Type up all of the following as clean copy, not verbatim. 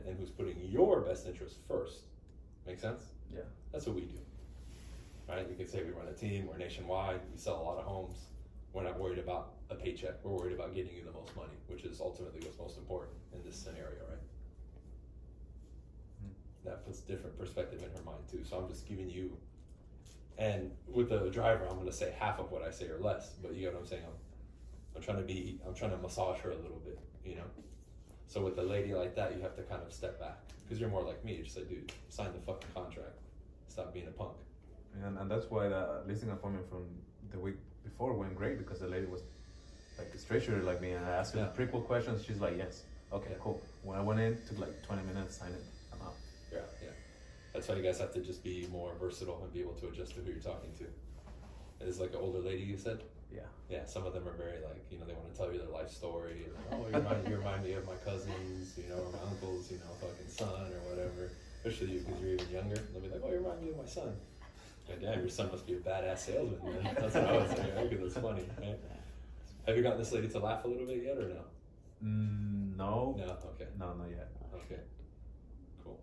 and who's putting your best interest first. Make sense? Yeah. That's what we do. Right? You could say we run a team, we're nationwide, we sell a lot of homes. We're not worried about a paycheck, we're worried about getting you the most money, which is ultimately what's most important in this scenario, right? That puts different perspective in her mind too. So I'm just giving you, and with the driver, I'm going to say half of what I say or less, but you get what I'm saying? I'm trying to massage her a little bit, you know? So with a lady like that, you have to kind of step back, because you're more like me. You're just like, dude, sign the fucking contract. Stop being a punk. And that's why the listing appointment from the week before went great, because the lady was like a straight shooter like me, and I asked her the prequel questions. She's like, yes. Okay, cool. When I went in, it took like 20 minutes, signed it, I'm out. Yeah. That's why you guys have to just be more versatile and be able to adjust to who you're talking to. It's like an older lady, you said? Yeah, some of them are very like, you know, they want to tell you their life story. And, oh, you remind me of my cousins, you know, or my uncle's, you know, fucking son or whatever. Especially you, because you're even younger. They'll be like, oh, you remind me of my son. Like, damn, your son must be a badass salesman, man. That's what I would say, right? Because it's funny, right? Have you gotten this lady to laugh a little bit yet, or no? No. No? Okay. No, not yet. Okay. Cool.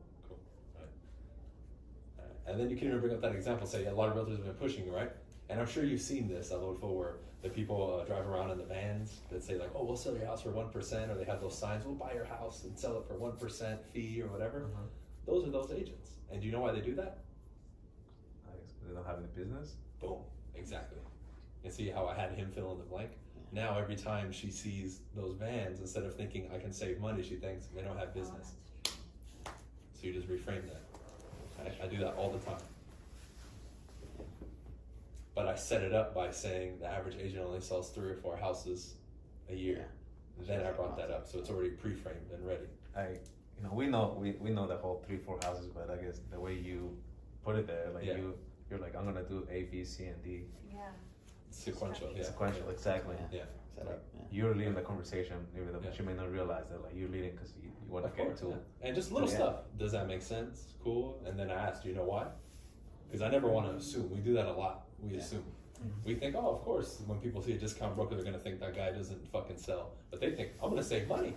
Right. And then you can even bring up that example, say a lot of realtors have been pushing, right? And I'm sure you've seen this, where the people drive around in the vans that say like, oh, we'll sell your house for 1%, or they have those signs, we'll buy your house and sell it for 1% fee or whatever. Those are those agents. And do you know why they do that? I guess they don't have any business. Boom, exactly. And see how I had him fill in the blank? Now every time she sees those vans, instead of thinking I can save money, she thinks they don't have business. So you just reframe that. I do that all the time. But I set it up by saying the average agent only sells 3 or 4 houses a year. Then I brought that up, so it's already pre-framed and ready. We know the whole 3-4 houses, but I guess the way you put it there, like you're like, I'm gonna do A, B, C, and D. Yeah. Sequential, Sequential, exactly. Yeah. Like, you're leading the conversation, even though you may not realize that, like, you're leading because you want to get to. And just little stuff. Does that make sense? Cool. And then I asked, do you know why? Because I never want to assume. We do that a lot. We assume. We think, oh, of course, when people see a discount broker, they're going to think that guy doesn't fucking sell. But they think, I'm going to save money.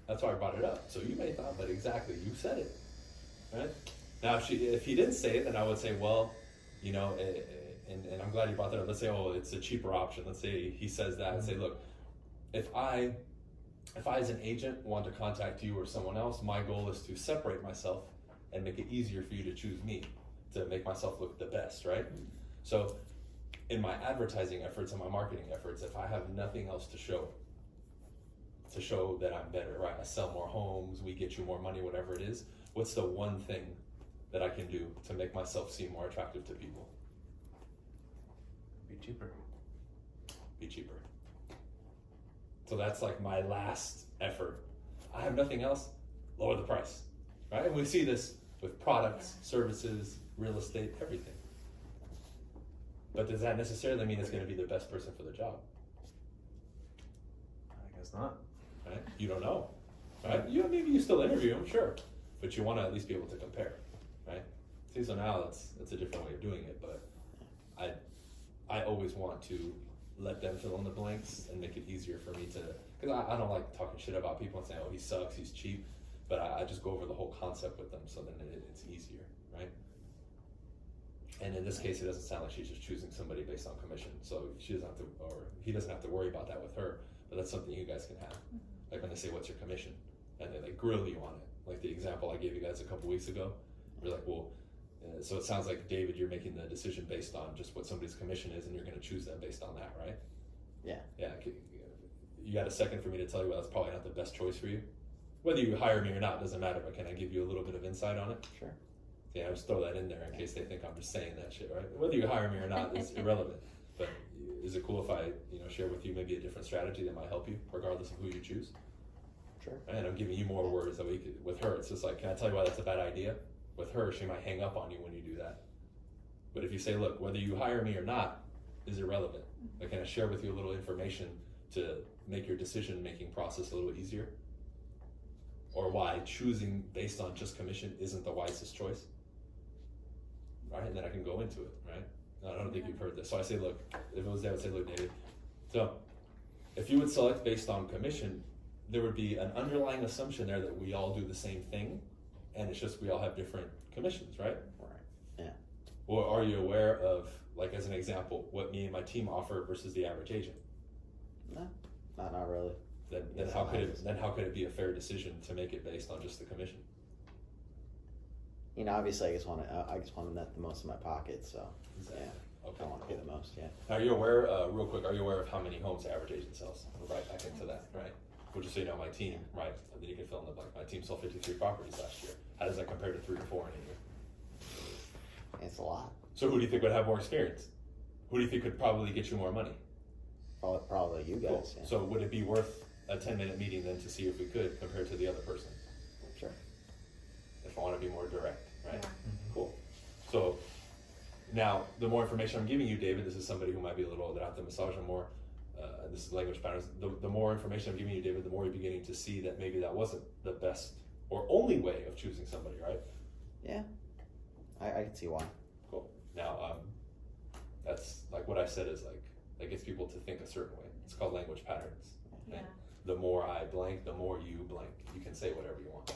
That's why I brought it up. So you may thought, but exactly, you said it. Right? Now, if he didn't say it, then I would say, well, you know, and I'm glad you brought that up. Let's say, oh, it's a cheaper option. Let's say he says that and say, look, if I as an agent want to contact you or someone else, my goal is to separate myself and make it easier for you to choose me, to make myself look the best, right? So in my advertising efforts and my marketing efforts, if I have nothing else to show that I'm better, right? I sell more homes, we get you more money, whatever it is, what's the one thing that I can do to make myself seem more attractive to people? Be cheaper. Be cheaper. So that's like my last effort. I have nothing else, lower the price, right? And we see this with products, services, real estate, everything. But does that necessarily mean it's going to be the best person for the job? I guess not. Right? You don't know, right? Maybe you still interview them, sure, but you want to at least be able to compare, right? See, so now that's a different way of doing it, but I always want to let them fill in the blanks and make it easier for me to, because I don't like talking shit about people and saying, oh, he sucks, he's cheap, but I just go over the whole concept with them, so then it's easier, right? And in this case, it doesn't sound like she's just choosing somebody based on commission, so she doesn't have to, or he doesn't have to worry about that with her, but that's something you guys can have. Like when they say, what's your commission? And they like grill you on it. Like the example I gave you guys a couple weeks ago. You're like, well, so it sounds like, David, you're making the decision based on just what somebody's commission is, and you're going to choose them based on that, right? Yeah. You got a second for me to tell you, well, that's probably not the best choice for you? Whether you hire me or not doesn't matter, but can I give you a little bit of insight on it? Sure. Yeah, I just throw that in there in case they think I'm just saying that shit, right? Whether you hire me or not is irrelevant. But is it cool if I, share with you maybe a different strategy that might help you, regardless of who you choose? Sure. And I'm giving you more words that we could. With her, it's just like, can I tell you why that's a bad idea? With her, she might hang up on you when you do that. But if you say, look, whether you hire me or not is irrelevant. But can I share with you a little information to make your decision-making process a little easier? Or why choosing based on just commission isn't the wisest choice? Right, and then I can go into it, right? I don't think you've heard this. So I say, look, if it was there, I would say, look, David, so if you would select based on commission, there would be an underlying assumption there that we all do the same thing, and it's just we all have different commissions, right? Right. Yeah. Or are you aware of, like as an example, what me and my team offer versus the average agent? No, not really. Then how could it be a fair decision to make it based on just the commission? You know, obviously, I just want to net the most in my pocket. So Exactly. yeah, Okay. I want to pay the most. Yeah. Are you aware, real quick, are you aware of how many homes the average agent sells? Right back into that, right? Well, just so you know, my team, right? And then you can fill in the blank. My team sold 53 properties last year. How does that compare to 3 or 4 in a year? It's a lot. So who do you think would have more experience? Who do you think could probably get you more money? Probably you guys. Cool. Yeah. So would it be worth a 10-minute meeting then to see if we could compared to the other person? Sure. If I want to be more direct, right? Yeah. Cool. So now, the more information I'm giving you, David, this is somebody who might be a little older, I have to massage him more. This is language patterns. The more information I'm giving you, David, the more you're beginning to see that maybe that wasn't the best or only way of choosing somebody, right? Yeah. I can see why. Cool. Now, that's like what I said is like, that gets people to think a certain way. It's called language patterns. Yeah. The more I blank, the more you blank. You can say whatever you want.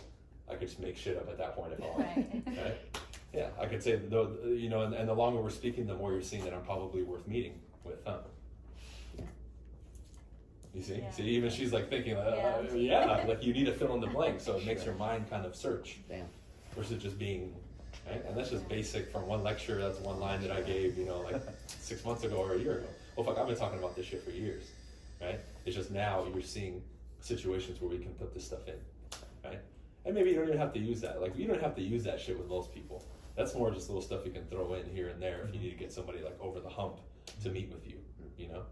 I could just make shit up at that point if I want. Right. Right? Yeah, I could say, though, you know, and the longer we're speaking, the more you're seeing that I'm probably worth meeting with, huh? You see? Yeah. See, even she's like thinking, like you need to fill in the blank, so it makes your mind kind of search Damn. versus just being, right? And that's just basic from one lecture. That's one line that I gave, you know, like 6 months ago or a year ago. Well, fuck, I've been talking about this shit for years, right? It's just now you're seeing situations where we can put this stuff in, right? And maybe you don't even have to use that. Like, you don't have to use that shit with most people. That's more just little stuff you can throw in here and there if you need to get somebody like over the hump to meet with you, you know?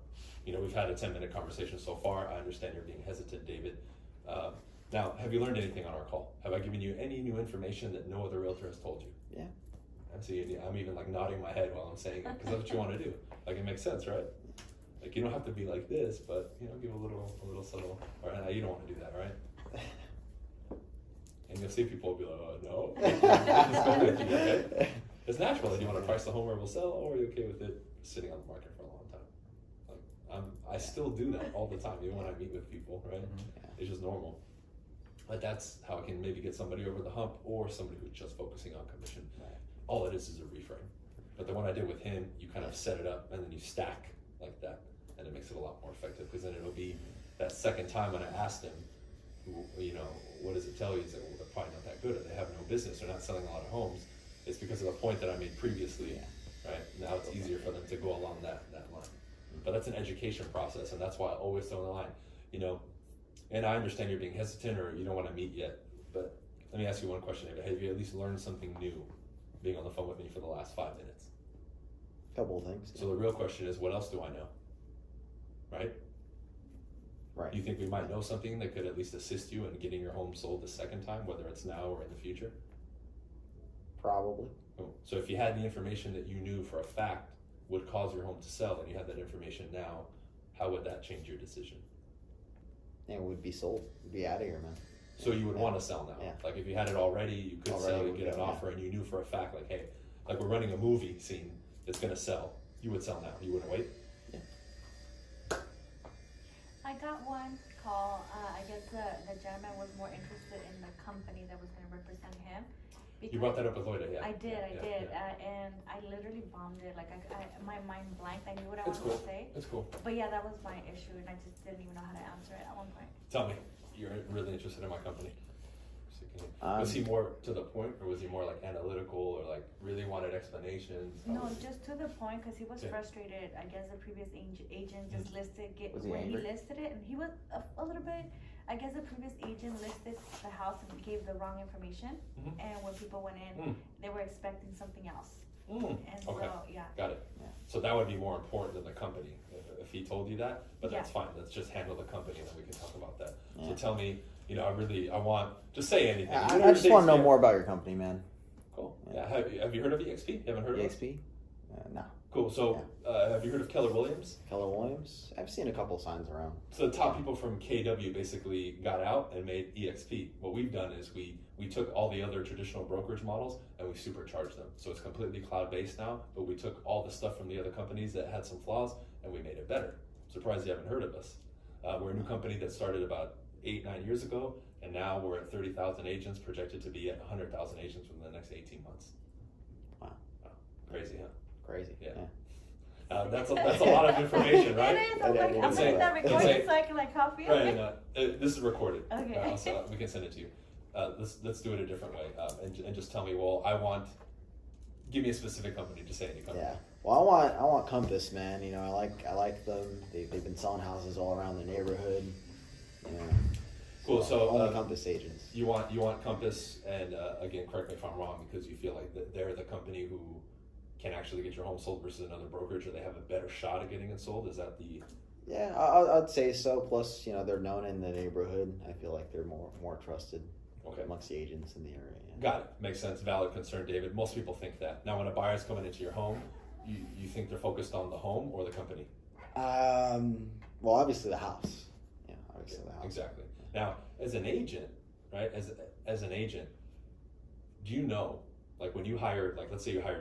You know, we've had a 10-minute conversation so far. I understand you're being hesitant, David. Now, have you learned anything on our call? Have I given you any new information that no other realtor has told you? Yeah. And so I'm even like nodding my head while I'm saying it because that's what you want to do. Like, it makes sense, right? Like, you don't have to be like this, but, you know, give a little subtle. All right, you don't want to do that, right? And you'll see people will be like, oh, no. Just go with you, okay? It's natural. Do you want to price the home where it will sell, or are you okay with it sitting on the market for a long time? Like, I still do that all the time, even when I meet with people, right? Yeah. It's just normal. But that's how I can maybe get somebody over the hump, or somebody who's just focusing on commission. Right. All it is a reframe. But the one I did with him, you kind of set it up and then you stack like that, and it makes it a lot more effective, because then it'll be that second time when I asked him, you know, what does it tell you? He's like, well, they're probably not that good, or they have no business, they're not selling a lot of homes. It's because of the point that I made previously, right? Now it's easier for them to go along that line. But that's an education process, and that's why I always throw in the line, you know, and I understand you're being hesitant or you don't want to meet yet, but let me ask you one question, David. Have you at least learned something new being on the phone with me for the last 5 minutes? Couple of things. So the real question is, what else do I know? Right? Right. You think we might know something that could at least assist you in getting your home sold the second time, whether it's now or in the future? Probably. Cool. So if you had the information that you knew for a fact would cause your home to sell, and you had that information now, how would that change your decision? And we'd be sold. We'd be out of here, man. So you would want to sell now. Yeah. Like if you had it already, you could Already sell, you would get go, an offer, yeah. and you knew for a fact, like, hey, like we're running a movie scene that's going to sell. You would sell now. You wouldn't wait? I got one call. I guess the gentleman was more interested in the company that was going to represent him. You brought that up with Loida, yeah. I did. Yeah. And I literally bombed it. Like, my mind blanked. I knew what I It's wanted cool. to say. It's cool. But yeah, that was my issue, and I just didn't even know how to answer it at one point. Tell me, you're really interested in my company. So Um, was he more to the point, or was he more like analytical, or like really wanted explanations? How No, was it? just to the point, because he was Yeah. frustrated. I guess the previous agent just listed Was he when he angry? listed it, and he was a little bit. I guess the previous agent listed the house and gave the wrong information, Mhm. and when people went in, Mm. they were expecting something else. Mm. And Okay. so yeah, Got it. Yeah. So that would be more important than the company if he told you that, but that's Yeah. fine. Let's just handle the company and then we can talk about that. Yeah. So tell me, you know, I want, just say anything. I, You I just want to know yeah. more about your company, man. Cool. Yeah. Yeah. Have you heard of EXP? You haven't heard of it? EXP? No. Cool. So have you heard of Keller Williams? Keller Williams? I've seen a couple signs around. So the top people from KW basically got out and made EXP. What we've done is we took all the other traditional brokerage models and we supercharged them. So it's completely cloud-based now, but we took all the stuff from the other companies that had some flaws and we made it better. Surprised you haven't heard of us. We're a new company that started about 8-9 years ago, and now we're at 30,000 agents, projected to be at 100,000 agents within the next 18 months. Wow. Crazy, huh? Crazy. Yeah. That's a lot of information, right? It is. I'm like, I'm It's a- gonna start it's recording a- so I can like copy it. Right, and, this is recorded. Okay. So we can send it to you. Let's do it a different way, and just tell me. Well, give me a specific company. Just say any company. Yeah. Well, I want Compass, man. You know, I like them. They've been selling houses all around the neighborhood. You know. Cool. So only Compass agents. You want Compass, and again, correct me if I'm wrong, because you feel like they're the company who can actually get your home sold versus another brokerage, or they have a better shot at getting it sold. Is that the? Yeah, I'd say so. Plus, you know, they're known in the neighborhood. I feel like they're more trusted amongst the agents in the area. Yeah. Got it. Makes sense. Valid concern, David. Most people think that. Now, when a buyer's coming into your home, you think they're focused on the home or the company? Well, obviously the house. Yeah, obviously the house. Exactly. Now, as an agent, right? As an agent, do you know, like when you hire, like let's say you hire